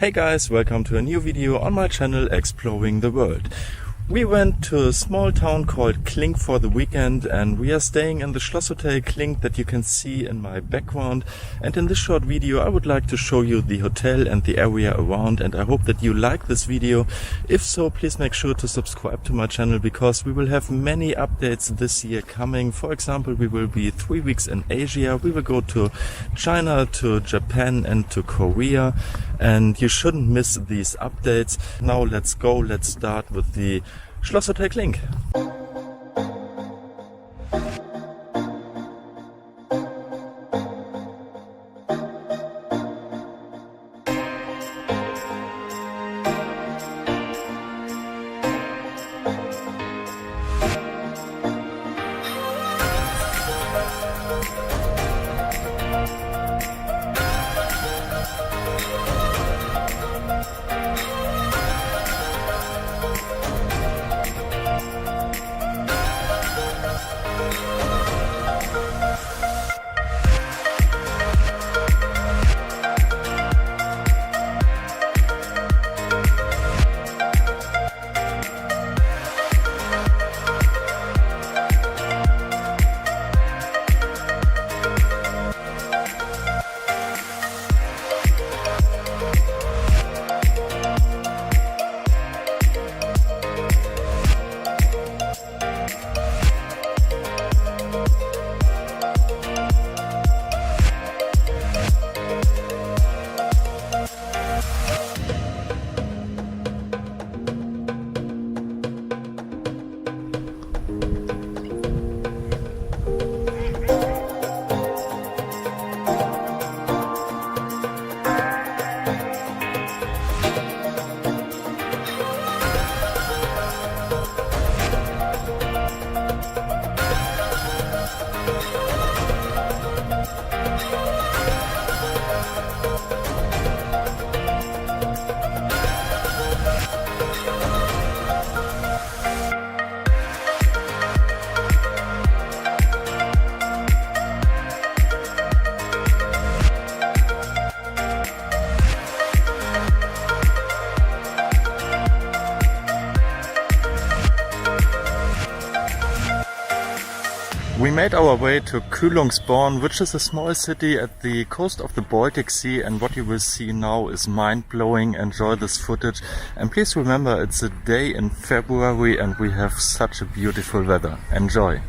Hey guys, welcome to a new video on my channel Exploring the World. We went to a small town called Klink for the weekend and we are staying in the Schlosshotel Klink that you can see in my background. And in this short video I would like to show you the hotel and the area around, and I hope that you like this video. If so, please make sure to subscribe to my channel because we will have many updates this year coming. For example, we will be 3 weeks in Asia. We will go to China, to Japan and to Korea, and you shouldn't miss these updates. Now let's go, let's start with the Schlosshotel Klink. We made our way to Kühlungsborn, which is a small city at the coast of the Baltic Sea, and what you will see now is mind-blowing. Enjoy this footage and please remember it's a day in February and we have such a beautiful weather. Enjoy!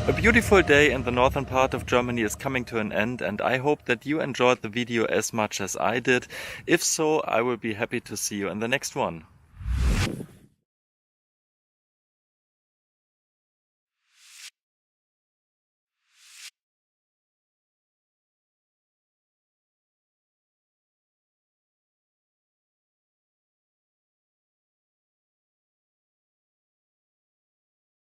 A beautiful day in the northern part of Germany is coming to an end, and I hope that you enjoyed the video as much as I did. If so, I will be happy to see you in the next one.